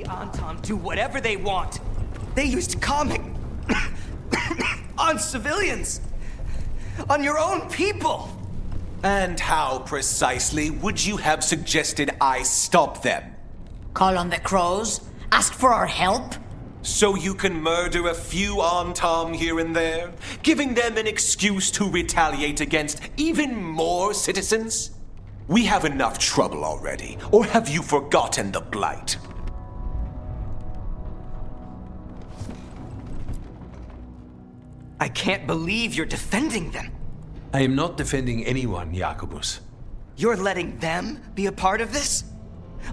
The Antam do whatever they want. They used comic on civilians, on your own people. And how precisely would you have suggested I stop them? Call on the crows? Ask for our help? So you can murder a few Antam here and there, giving them an excuse to retaliate against even more citizens? We have enough trouble already, or have you forgotten the Blight? I can't believe you're defending them. I am not defending anyone, Jacobus. You're letting them be a part of this?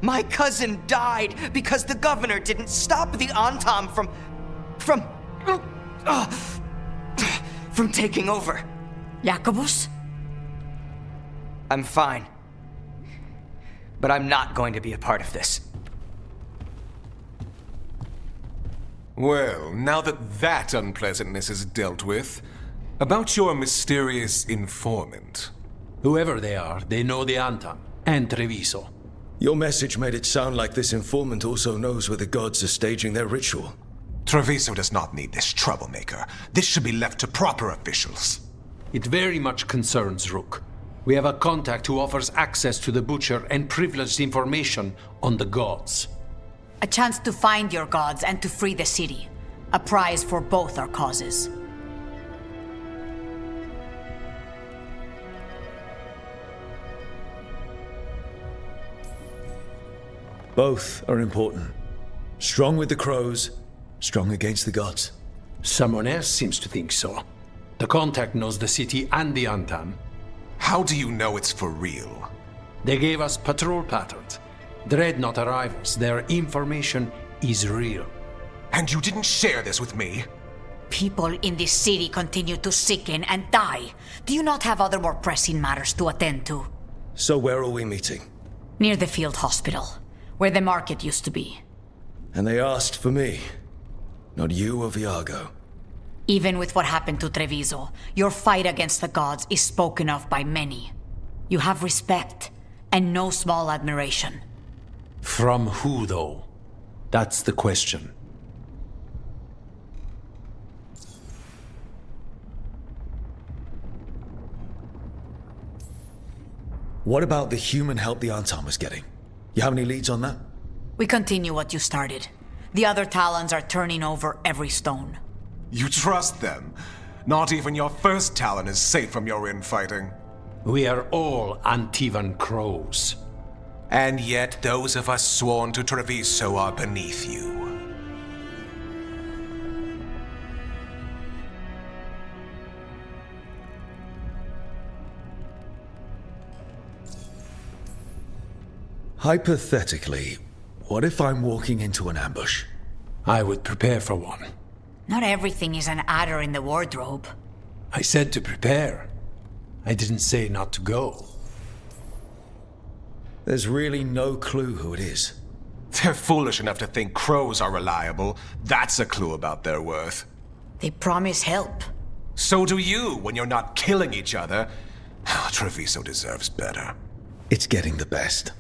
My cousin died because the governor didn't stop the Antam from taking over. Jacobus? I'm fine. But I'm not going to be a part of this. Well, now that unpleasantness is dealt with, about your mysterious informant. Whoever they are, they know the Antam and Treviso. Your message made it sound like this informant also knows where the gods are staging their ritual. Treviso does not need this troublemaker. This should be left to proper officials. It very much concerns Rook. We have a contact who offers access to the Butcher and privileged information on the gods. A chance to find your gods and to free the city. A prize for both our causes. Both are important. Strong with the crows, strong against the gods. Someone else seems to think so. The contact knows the city and the Antam. How do you know it's for real? They gave us patrol patterns. Dreadnought arrivals. Their information is real. And you didn't share this with me? People in this city continue to sicken and die. Do you not have other more pressing matters to attend to? So where are we meeting? Near the field hospital, where the market used to be. And they asked for me, not you or Viago. Even with what happened to Treviso, your fight against the gods is spoken of by many. You have respect, and no small admiration. From who, though? That's the question. What about the human help the Antam was getting? You have any leads on that? We continue what you started. The other Talons are turning over every stone. You trust them? Not even your first Talon is safe from your infighting. We are all Antivan crows. And yet those of us sworn to Treviso are beneath you. Hypothetically, what if I'm walking into an ambush? I would prepare for one. Not everything is an adder in the wardrobe. I said to prepare. I didn't say not to go. There's really no clue who it is. They're foolish enough to think crows are reliable. That's a clue about their worth. They promise help. So do you when you're not killing each other. Treviso deserves better. It's getting the best.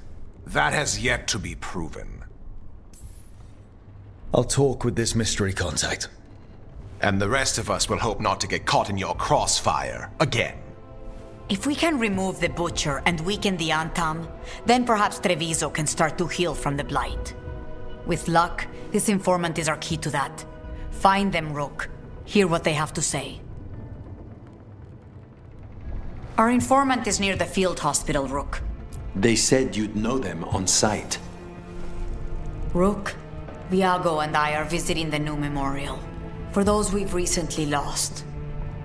That has yet to be proven. I'll talk with this mystery contact. And the rest of us will hope not to get caught in your crossfire again. If we can remove the Butcher and weaken the Antam, then perhaps Treviso can start to heal from the Blight. With luck, this informant is our key to that. Find them, Rook. Hear what they have to say. Our informant is near the field hospital, Rook. They said you'd know them on sight. Rook, Viago and I are visiting the new memorial. For those we've recently lost.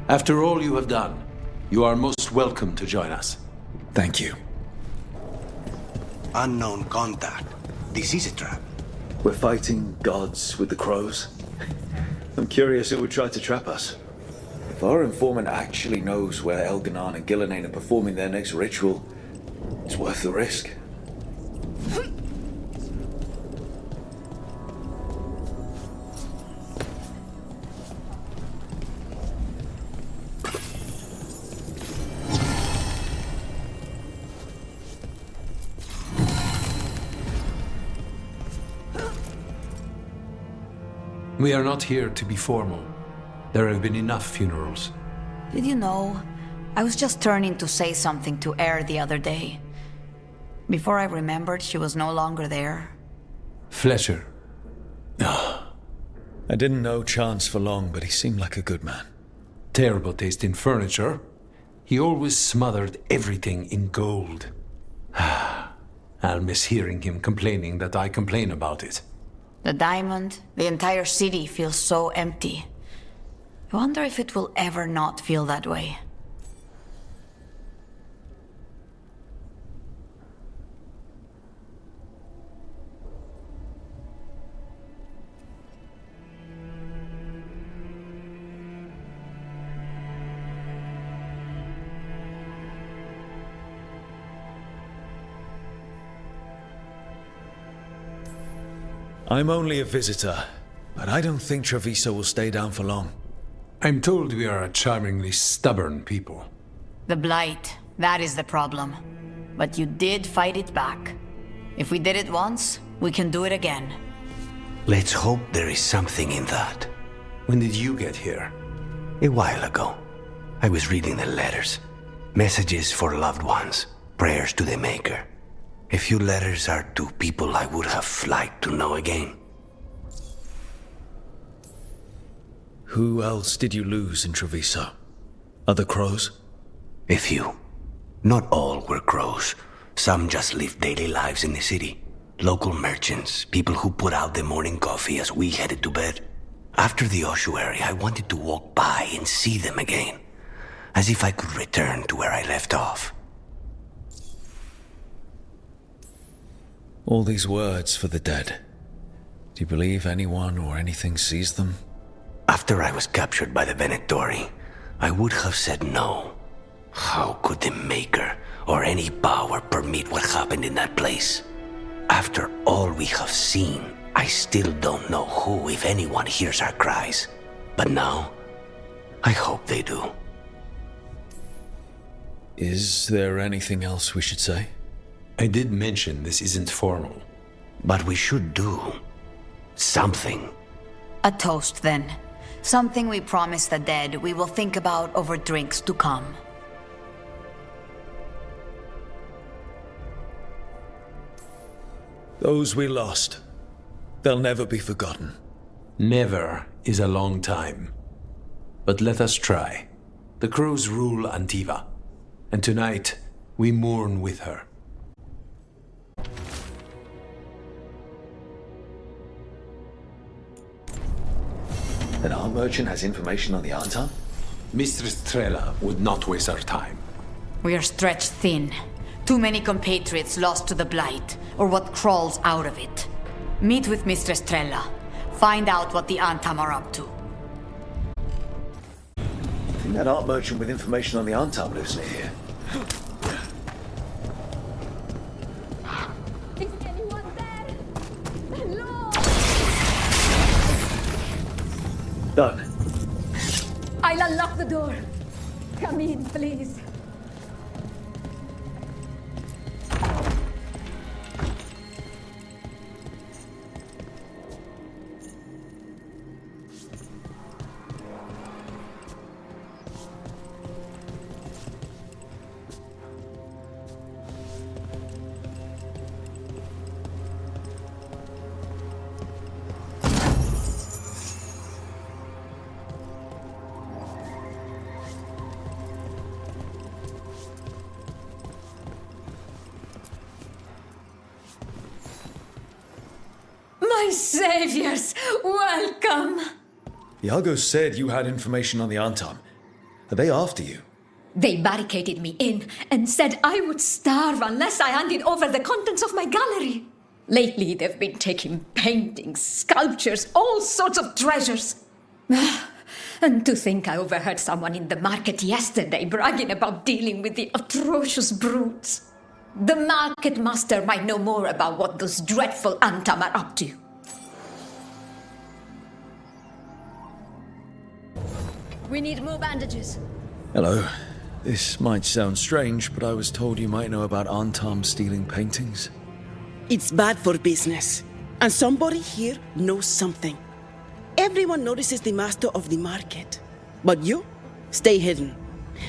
After all you have done, you are most welcome to join us. Thank you. Unknown contact. This is a trap. We're fighting gods with the crows. I'm curious who would try to trap us. If our informant actually knows where Elganon and Gillenane are performing their next ritual, it's worth the risk. We are not here to be formal. There have been enough funerals. Did you know, I was just turning to say something to Air the other day. Before I remembered, she was no longer there. Fletcher. I didn't know Chance for long, but he seemed like a good man. Terrible taste in furniture. He always smothered everything in gold. I'll miss hearing him complaining that I complain about it. The diamond, the entire city feels so empty. I wonder if it will ever not feel that way. I'm only a visitor, but I don't think Treviso will stay down for long. I'm told we are a charmingly stubborn people. The Blight, that is the problem. But you did fight it back. If we did it once, we can do it again. Let's hope there is something in that. When did you get here? A while ago, I was reading the letters. Messages for loved ones, prayers to the Maker. A few letters are to people I would have liked to know again. Who else did you lose in Treviso? Other crows? A few. Not all were crows. Some just lived daily lives in the city. Local merchants, people who put out the morning coffee as we headed to bed. After the ossuary, I wanted to walk by and see them again. As if I could return to where I left off. All these words for the dead. Do you believe anyone or anything sees them? After I was captured by the Venatori, I would have said no. How could the Maker or any power permit what happened in that place? After all we have seen, I still don't know who, if anyone, hears our cries. But now, I hope they do. Is there anything else we should say? I did mention this isn't formal. But we should do something. A toast, then. Something we promise the dead we will think about over drinks to come. Those we lost. They'll never be forgotten. Never is a long time. But let us try. The crows rule Antiva, and tonight we mourn with her. An art merchant has information on the Antam? Mistress Trella would not waste our time. We are stretched thin. Too many compatriots lost to the Blight, or what crawls out of it. Meet with Mistress Trella. Find out what the Antam are up to. I think that art merchant with information on the Antam lives near here. Is anyone there? Hello! Done. I'll unlock the door. Come in, please. My saviors, welcome! Iago said you had information on the Antam. Are they after you? They barricaded me in and said I would starve unless I handed over the contents of my gallery. Lately, they've been taking paintings, sculptures, all sorts of treasures. And to think I overheard someone in the market yesterday bragging about dealing with the atrocious brutes. The market master might know more about what those dreadful Antam are up to. We need more bandages. Hello. This might sound strange, but I was told you might know about Antam stealing paintings. It's bad for business. And somebody here knows something. Everyone notices the master of the market. But you, stay hidden.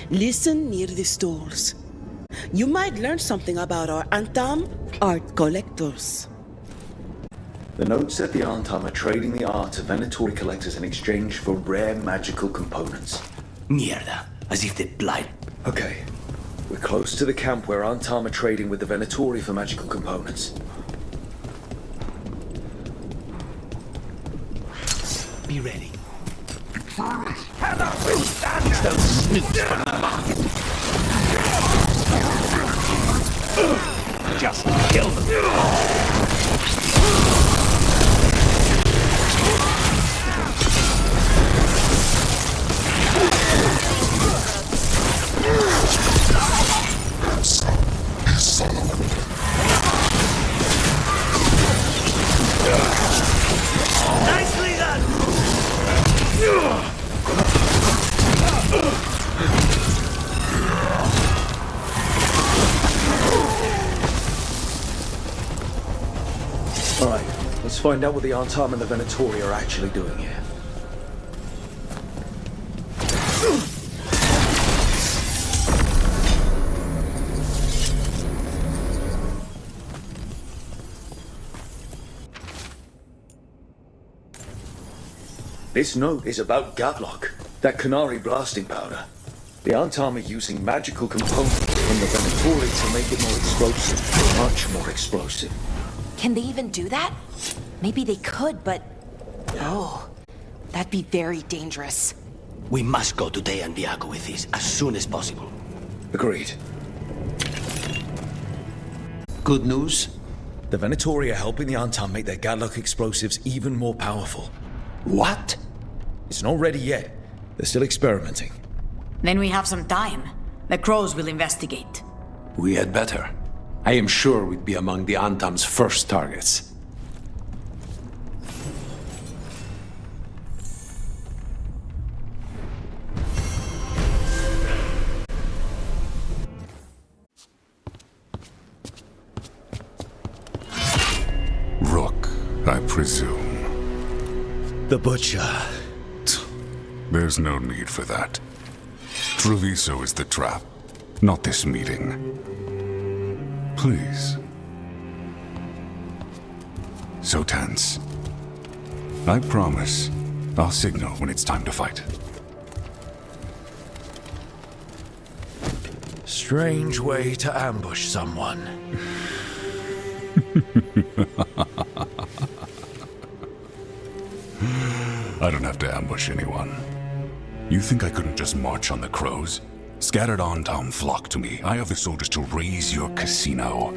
Listen near the stores. You might learn something about our Antam art collectors. The note said the Antam are trading the art of Venatori collectors in exchange for rare magical components. Mierda. As if they're blind. Okay. We're close to the camp where Antam are trading with the Venatori for magical components. Be ready. Just kill them. Nicely done! Alright, let's find out what the Antam and the Venatori are actually doing here. This note is about Gatlock, that Canary blasting powder. The Antam are using magical components from the Venatori to make it more explosive. Much more explosive. Can they even do that? Maybe they could, but... Oh, that'd be very dangerous. We must go to Teia and Viago with this as soon as possible. Agreed. Good news? The Venatori are helping the Antam make their Gatlock explosives even more powerful. What? It's not ready yet. They're still experimenting. Then we have some time. The crows will investigate. We had better. I am sure we'd be among the Antam's first targets. Rook, I presume. The Butcher. There's no need for that. Treviso is the trap, not this meeting. Please. So tense. I promise, I'll signal when it's time to fight. Strange way to ambush someone. I don't have to ambush anyone. You think I couldn't just march on the crows? Scattered Antam flock to me. I have the soldiers to raise your casino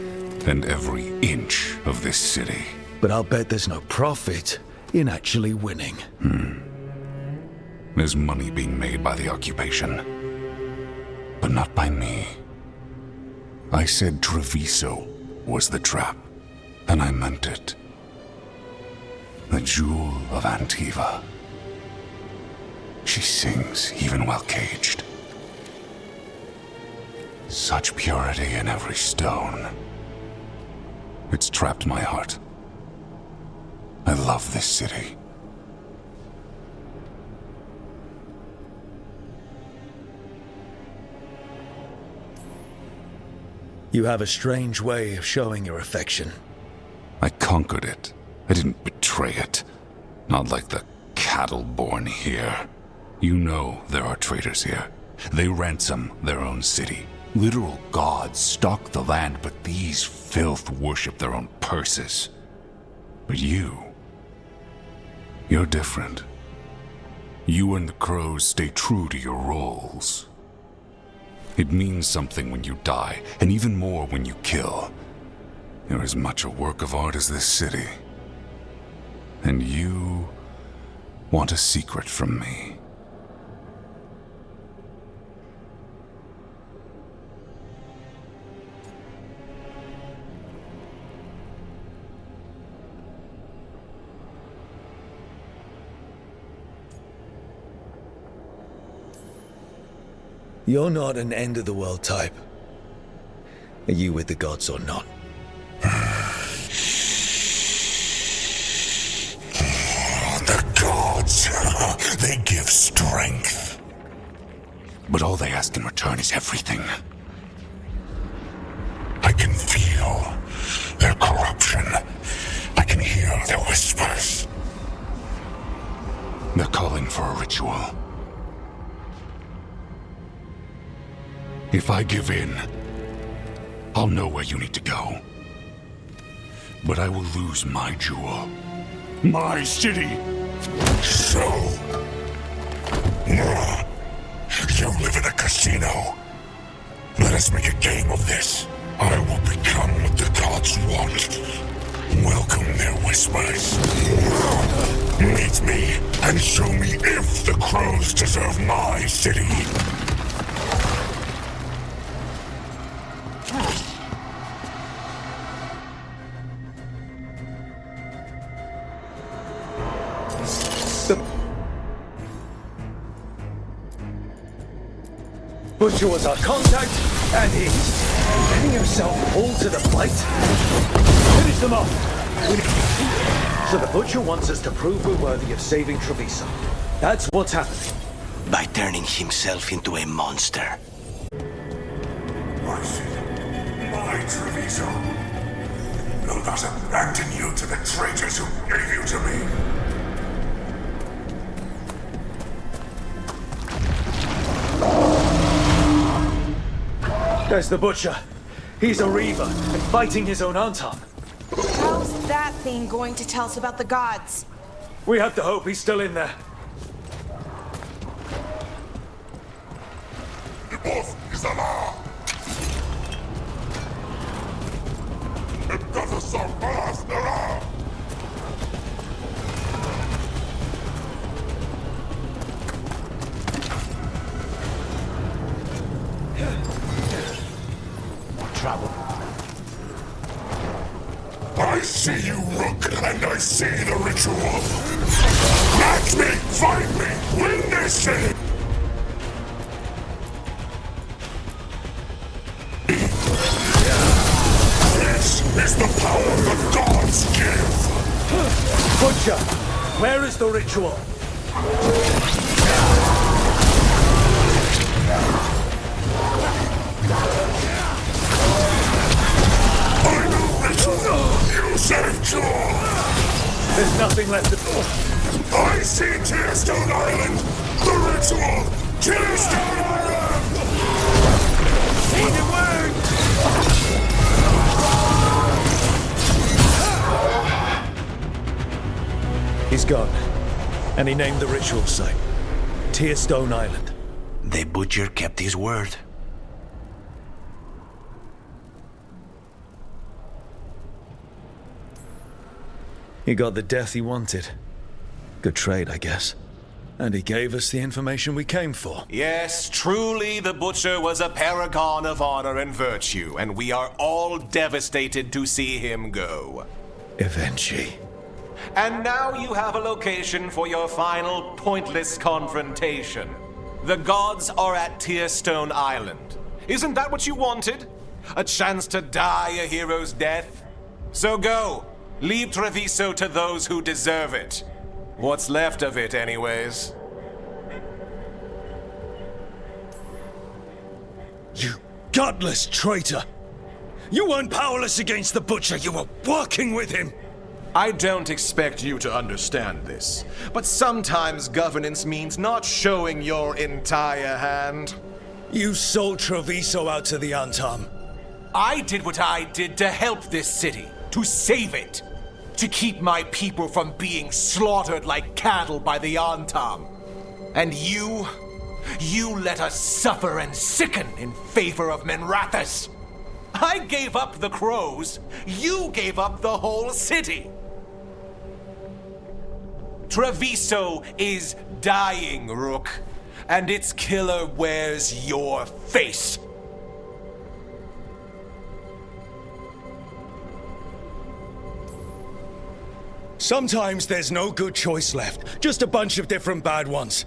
and every inch of this city. But I'll bet there's no profit in actually winning. There's money being made by the occupation. But not by me. I said Treviso was the trap, and I meant it. The Jewel of Antiva. She sings even while caged. Such purity in every stone. It's trapped my heart. I love this city. You have a strange way of showing your affection. I conquered it. I didn't betray it. Not like the cattle born here. You know there are traitors here. They ransom their own city. Literal gods stalk the land, but these filth worship their own purses. But you're different. You and the crows stay true to your roles. It means something when you die, and even more when you kill. You're as much a work of art as this city. And you want a secret from me. You're not an end-of-the-world type. Are you with the gods or not? The gods They give strength. But all they ask in return is everything. I can feel their corruption. I can hear their whispers. They're calling for a ritual. If I give in, I'll know where you need to go. But I will lose my jewel. My city! So... you live in a casino. Let us make a game of this. I will become what the gods want. Welcome their whispers. Meet me and show me if the crows deserve my city. Butcher was our contact, and he's letting himself fall to the fight. Finish them off! So the Butcher wants us to prove we're worthy of saving Treviso. That's what's happening. By turning himself into a monster. My Treviso. Will not abandon you to the traitors who gave you to me. There's the Butcher. He's a Reaver and fighting his own Anton. How's that thing going to tell us about the gods? We have to hope he's still in there. The boss is alive. It doesn't surpass the law. Trouble. I see you, Rook, and I see the ritual. Match me, fight me, win this city. This is the power the gods give. Butcher, where is the ritual? You saved Jaw! There's nothing left of... I see Tearstone Island! The ritual! Tearstone Island! Need a word! He's gone. And he named the ritual site. Tearstone Island. The Butcher kept his word. He got the death he wanted. Good trade, I guess. And he gave us the information we came for. Yes, truly the Butcher was a paragon of honor and virtue, and we are all devastated to see him go. Ivenci. And now you have a location for your final pointless confrontation. The gods are at Tearstone Island. Isn't that what you wanted? A chance to die a hero's death? So go. Leave Treviso to those who deserve it. What's left of it, anyways. You godless traitor! You weren't powerless against the Butcher, you were working with him! I don't expect you to understand this, but sometimes governance means not showing your entire hand. You sold Treviso out to the Antam. I did what I did to help this city, to save it. To keep my people from being slaughtered like cattle by the Antam. And you let us suffer and sicken in favor of Minrathous. I gave up the crows, you gave up the whole city. Treviso is dying, Rook, and its killer wears your face. Sometimes there's no good choice left, just a bunch of different bad ones.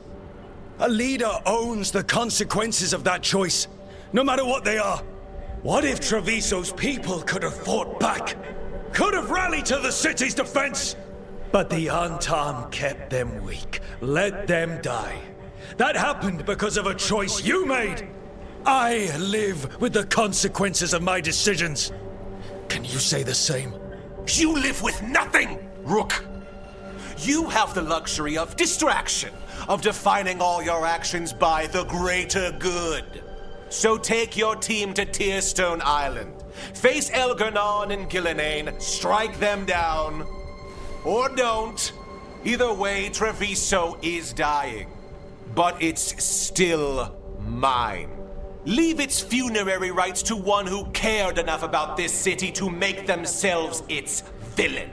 A leader owns the consequences of that choice, no matter what they are. What if Treviso's people could have fought back? Could have rallied to the city's defense? But the Antam kept them weak. Let them die. That happened because of a choice you made. I live with the consequences of my decisions. Can you say the same? You live with nothing, Rook. You have the luxury of distraction, of defining all your actions by the greater good. So take your team to Tearstone Island. Face Elgarnon and Gillenane, strike them down. Or don't. Either way, Treviso is dying. But it's still mine. Leave its funerary rites to one who cared enough about this city to make themselves its villain.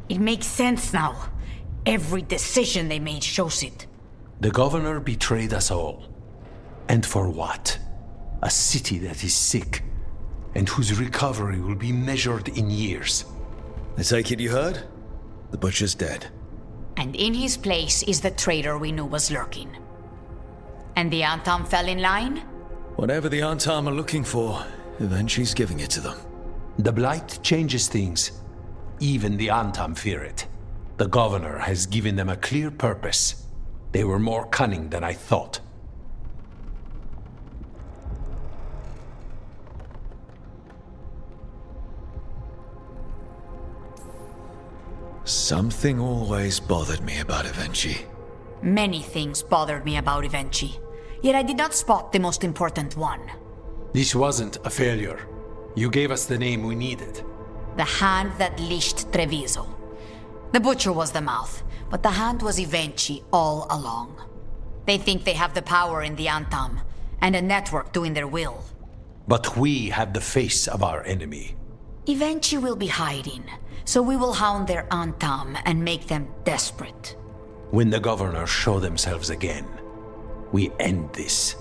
It makes sense now. Every decision they made shows it. The governor betrayed us all. And for what? A city that is sick, and whose recovery will be measured in years. I take it you heard? The Butcher's dead. And in his place is the traitor we knew was lurking. And the Antam fell in line? Whatever the Antam are looking for, Ivenci's giving it to them. The Blight changes things. Even the Antam fear it. The governor has given them a clear purpose. They were more cunning than I thought. Something always bothered me about Ivenci. Many things bothered me about Ivenci, yet I did not spot the most important one. This wasn't a failure. You gave us the name we needed. The hand that leashed Treviso. The Butcher was the mouth, but the hand was Ivenci all along. They think they have the power in the Antam, and a network doing their will. But we have the face of our enemy. Ivenci will be hiding, so we will hound their Antam and make them desperate. When the governors show themselves again, we end this.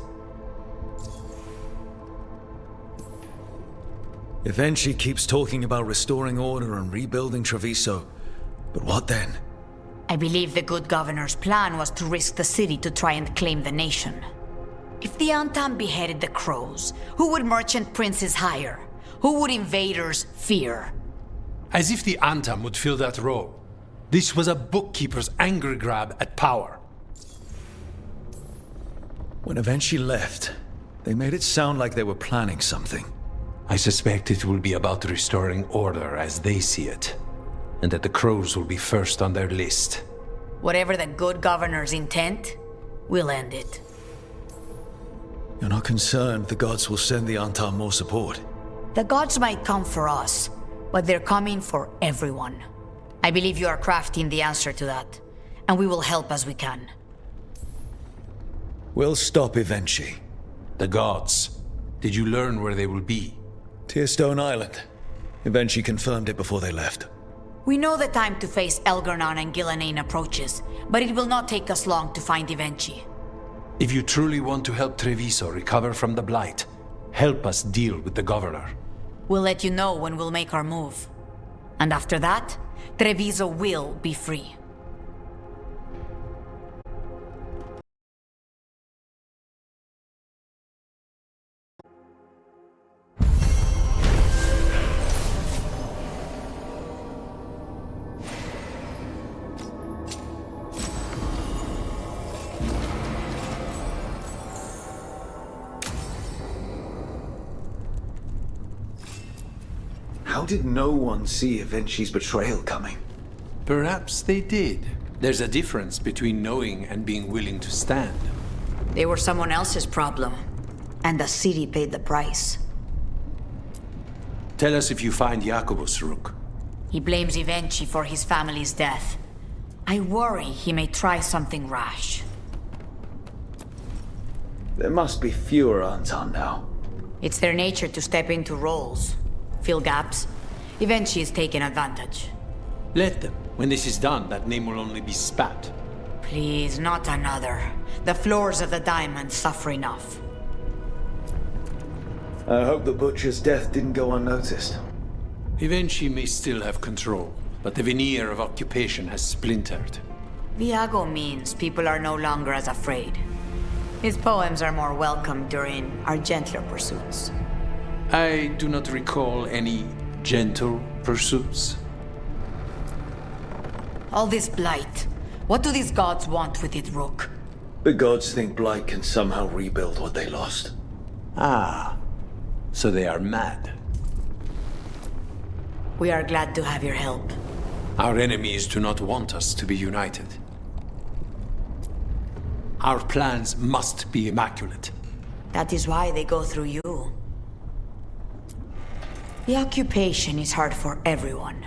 Ivenci keeps talking about restoring order and rebuilding Treviso. But what then? I believe the good governor's plan was to risk the city to try and claim the nation. If the Antam beheaded the crows, who would merchant princes hire? Who would invaders fear? As if the Antam would fill that role. This was a bookkeeper's angry grab at power. When Ivenci left, they made it sound like they were planning something. I suspect it will be about restoring order as they see it, and that the crows will be first on their list. Whatever the good governor's intent, we'll end it. You're not concerned the gods will send the Antam more support? The gods might come for us, but they're coming for everyone. I believe you are crafting the answer to that, and we will help as we can. We'll stop Ivenci. The gods. Did you learn where they will be? Tearstone Island. Ivenci confirmed it before they left. We know the time to face Elgarnon and Gillenane approaches, but it will not take us long to find Ivenci. If you truly want to help Treviso recover from the Blight, help us deal with the governor. We'll let you know when we'll make our move. And after that, Treviso will be free. How did no one see Ivenci's betrayal coming? Perhaps they did. There's a difference between knowing and being willing to stand. They were someone else's problem, and the city paid the price. Tell us if you find Jacobus, Rook. He blames Ivenci for his family's death. I worry he may try something rash. There must be fewer Antam now. It's their nature to step into roles, fill gaps. Ivenci is taking advantage. Let them. When this is done, that name will only be spat. Please, not another. The floors of the Diamond suffer enough. I hope the Butcher's death didn't go unnoticed. Ivenci may still have control, but the veneer of occupation has splintered. Viago means people are no longer as afraid. His poems are more welcome during our gentler pursuits. I do not recall any Gentle pursuits. All this blight. What do these gods want with it, Rook? The gods think Blight can somehow rebuild what they lost. Ah, so they are mad. We are glad to have your help. Our enemies do not want us to be united. Our plans must be immaculate. That is why they go through you. The occupation is hard for everyone.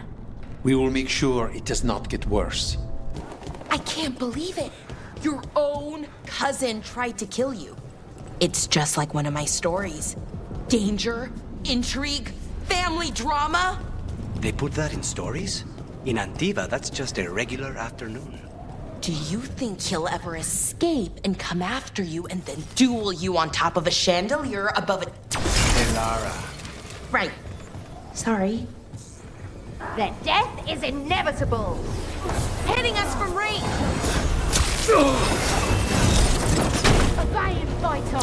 We will make sure it does not get worse. I can't believe it. Your own cousin tried to kill you. It's just like one of my stories. Danger, intrigue, family drama. They put that in stories? In Antiva, that's just a regular afternoon. Do you think he'll ever escape and come after you and then duel you on top of a chandelier above a... Hey, Lara. Right. Sorry. Their death is inevitable. Hitting us from range. A valiant fighter.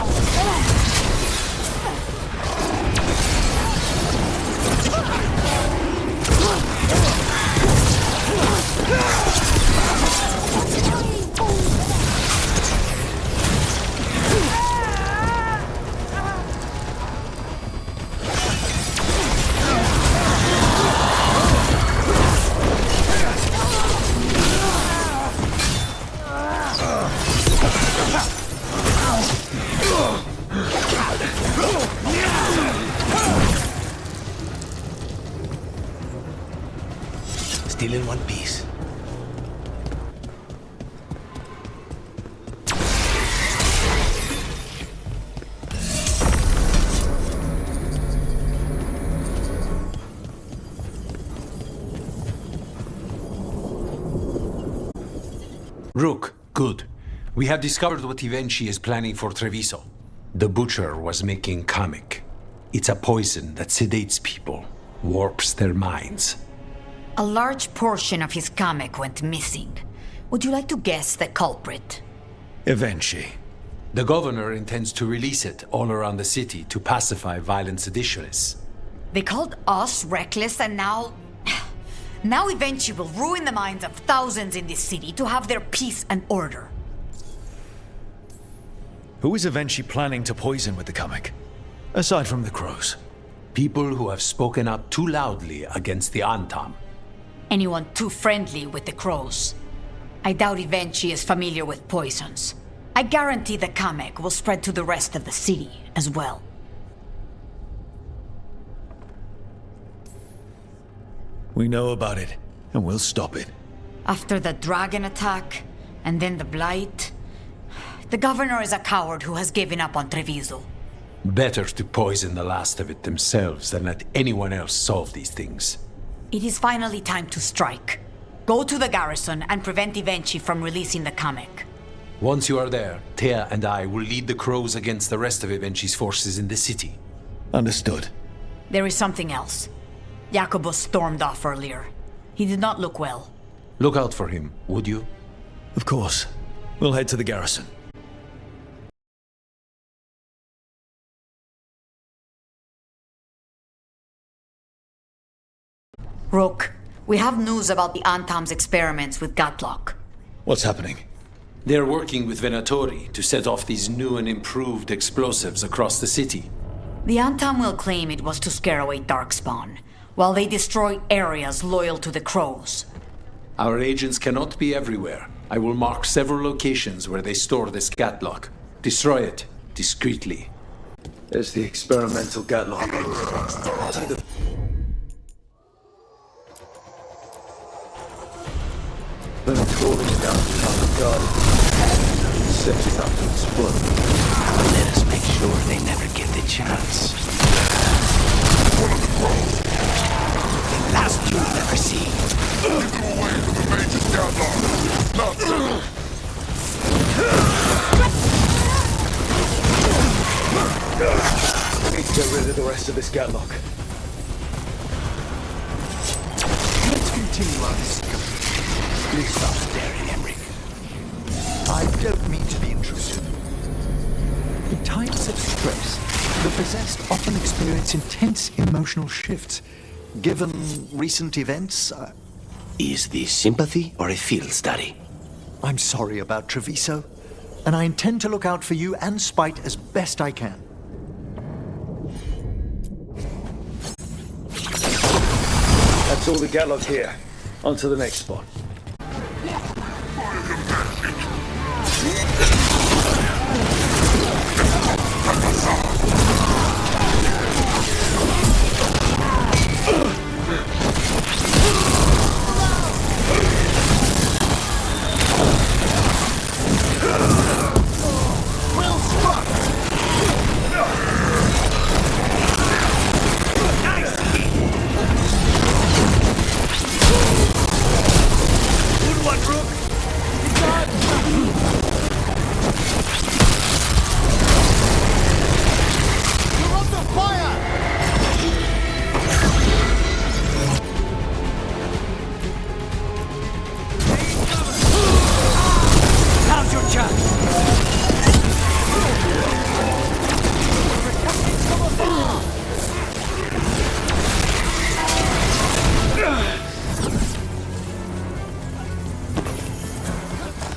Still in one piece. Rook, good. We have discovered what Ivenci is planning for Treviso. The Butcher was making Kamek. It's a poison that sedates people, warps their minds. A large portion of his Kamek went missing. Would you like to guess the culprit? Ivenci. The governor intends to release it all around the city to pacify violent seditionists. They called us reckless and now... Now Ivenci will ruin the minds of thousands in this city to have their peace and order. Who is Ivenci planning to poison with the Kamek? Aside from the crows. People who have spoken up too loudly against the Antam. Anyone too friendly with the crows. I doubt Ivenci is familiar with poisons. I guarantee the Kamek will spread to the rest of the city as well. We know about it, and we'll stop it. After the dragon attack, and then the blight... The governor is a coward who has given up on Treviso. Better to poison the last of it themselves than let anyone else solve these things. It is finally time to strike. Go to the garrison and prevent Ivenci from releasing the Kamek. Once you are there, Teia and I will lead the crows against the rest of Ivenci's forces in the city. Understood. There is something else. Jacobus stormed off earlier. He did not look well. Look out for him, would you? Of course. We'll head to the garrison. Rook, we have news about the Antam's experiments with Gatlock. What's happening? They're working with Venatori to set off these new and improved explosives across the city. The Antam will claim it was to scare away Darkspawn, while they destroy areas loyal to the Crows. Our agents cannot be everywhere. I will mark several locations where they store this Gatlock. Destroy it, discreetly. There's the experimental Gatlock. Venatori's down behind the garden. Set it up to explode. Let us make sure they never get the chance. The last you'll never see. Need to get rid of the rest of this Gatlock. Let's continue our discussion. Please stop staring, Emmerich. I don't mean to be intrusive. In times of stress, the possessed often experience intense emotional shifts. given recent events. Is this sympathy or a field study? I'm sorry about Treviso, and I intend to look out for you and Spite as best I can. That's all the Gatlock here. On to the next spot.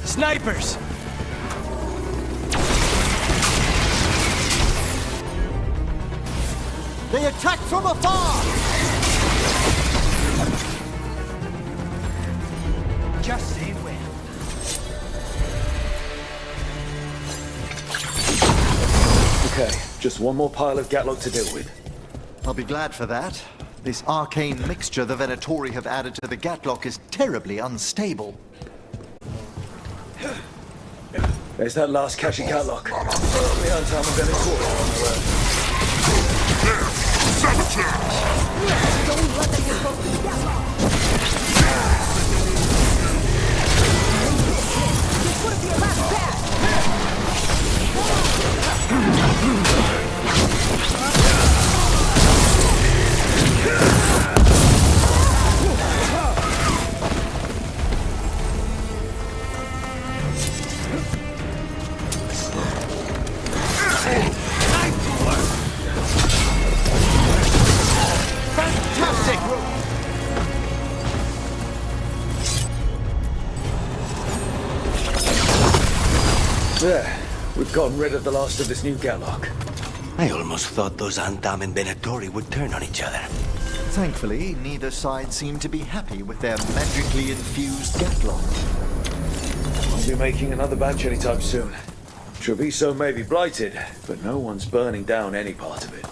Snipers! They attack from afar! Just say when. Okay, just one more pile of Gatlock to deal with. I'll be glad for that. This arcane mixture the Venatori have added to the Gatlock is terribly unstable. There's that last cache Gatlock. The Untown and Venatori on the road. Don't let them get close to the Gatlock! This could be a last pass! Fantastic! There, we've gotten rid of the last of this new Gatlock. I almost thought those Antam and Venatori would turn on each other. Thankfully, neither side seemed to be happy with their magically infused Gatlock. Won't be making another batch anytime soon. Treviso may be blighted, but no one's burning down any part of it.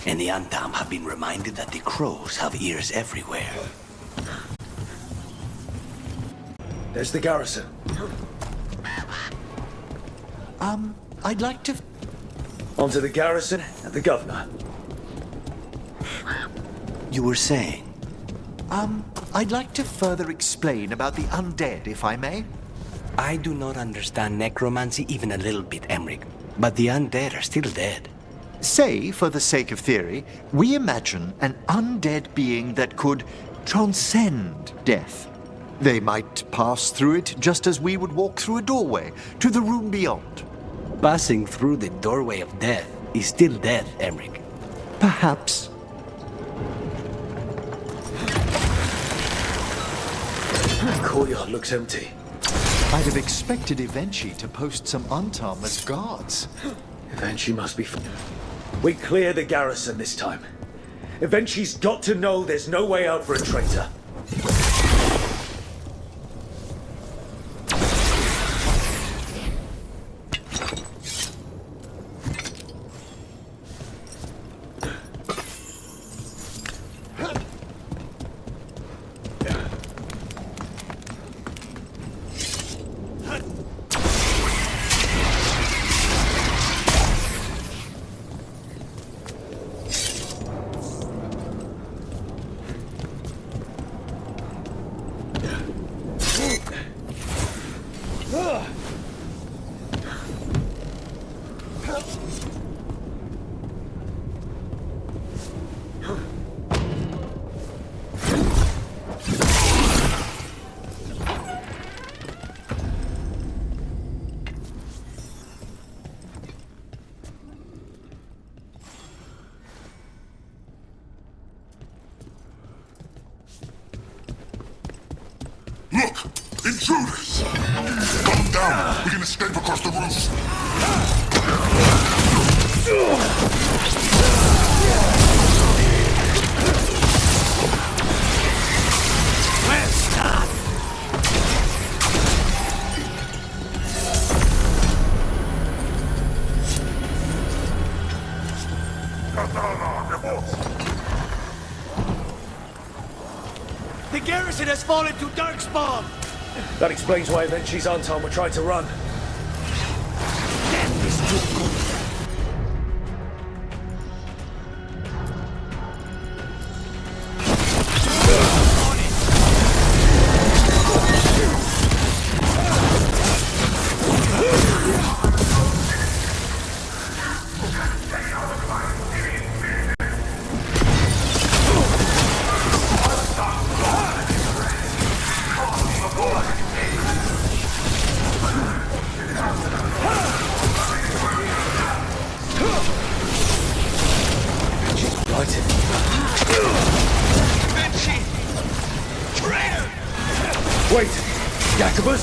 And the Antam have been reminded that the crows have ears everywhere. There's the garrison. I'd like to... Onto the garrison and the governor. You were saying? I'd like to further explain about the undead, if I may. I do not understand necromancy even a little bit, Emmerich. But the undead are still dead. Say, for the sake of theory, we imagine an undead being that could transcend death. They might pass through it just as we would walk through a doorway to the room beyond. Passing through the doorway of death is still death, Emmerich. Perhaps. The courtyard looks empty. I'd have expected Ivenci to post some Untom as guards. Ivenci must be... We clear the garrison this time. Ivenci's got to know there's no way out for a traitor. Intruders! Calm down! We can escape across the roof! Well, stop! The garrison has fallen to Darkspawn! That explains why Ivenci's Anton were trying to run. Death is too good. Wait! Jacobus?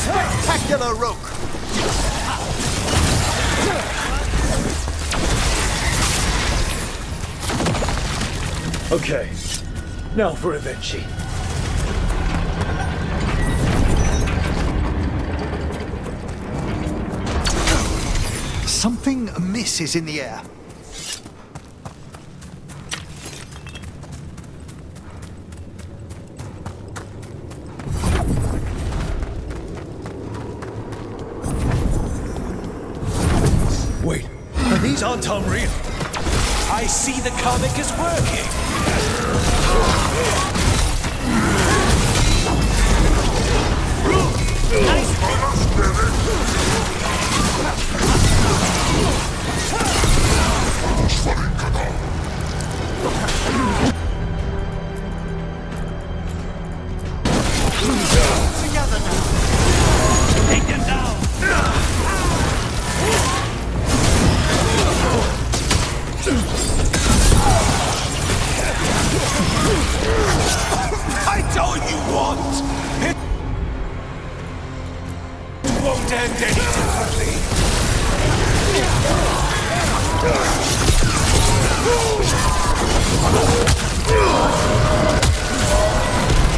Spectacular Rook! Okay, now for Ivenci. Something amiss is in the air. Wait, are these Anton real? I see the comic is working. Together now! Take them down! I told you once! It won't end any differently.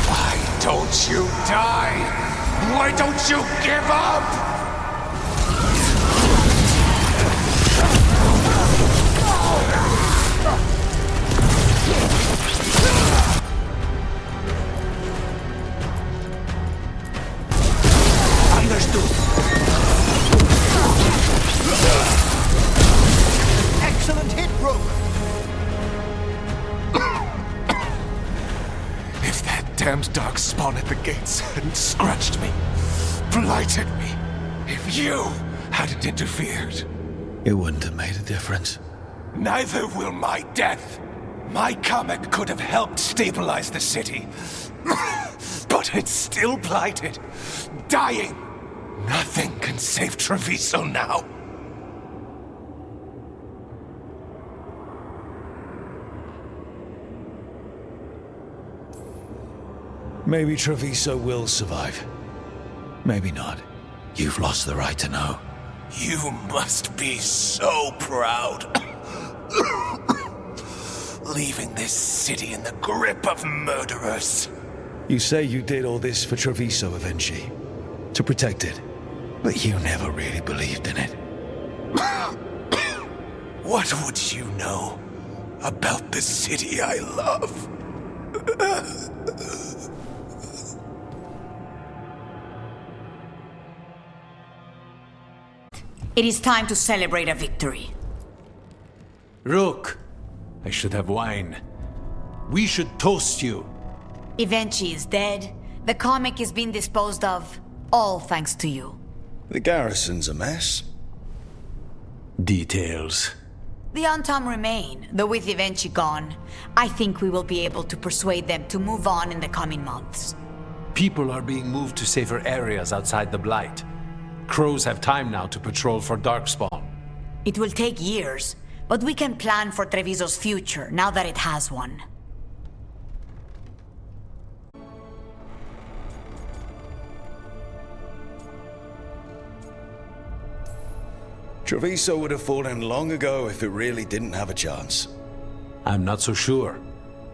Why don't you die? Why don't you give up? Excellent hit, Rook! If that damned dark spawn at the gates hadn't scratched me, blighted me, if you hadn't interfered. It wouldn't have made a difference. Neither will my death. My comic could have helped stabilize the city. But it's still blighted, dying. Nothing can save Treviso now. Maybe Treviso will survive. Maybe not. You've lost the right to know. You must be so proud. Leaving this city in the grip of murderers. You say you did all this for Treviso, Ivenci. To protect it. But you never really believed in it. What would you know about the city I love? It is time to celebrate a victory. Rook, I should have wine. We should toast you. Ivenci is dead. The comic is being disposed of. All thanks to you. The garrison's a mess. Details. The Untom remain, though with Ivenci gone, I think we will be able to persuade them to move on in the coming months. People are being moved to safer areas outside the Blight. Crows have time now to patrol for Darkspawn. It will take years, but we can plan for Treviso's future now that it has one. Treviso would have fallen long ago if it really didn't have a chance. I'm not so sure.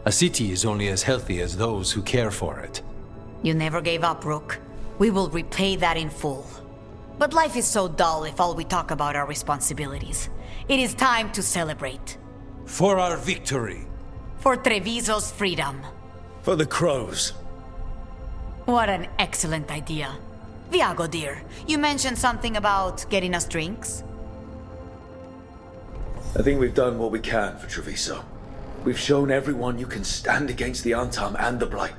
A city is only as healthy as those who care for it. You never gave up, Rook. We will repay that in full. But life is so dull if all we talk about are responsibilities. It is time to celebrate. For our victory. For Treviso's freedom. For the crows. What an excellent idea. Viago, dear, you mentioned something about getting us drinks? I think we've done what we can for Treviso. We've shown everyone you can stand against the Untom and the Blight.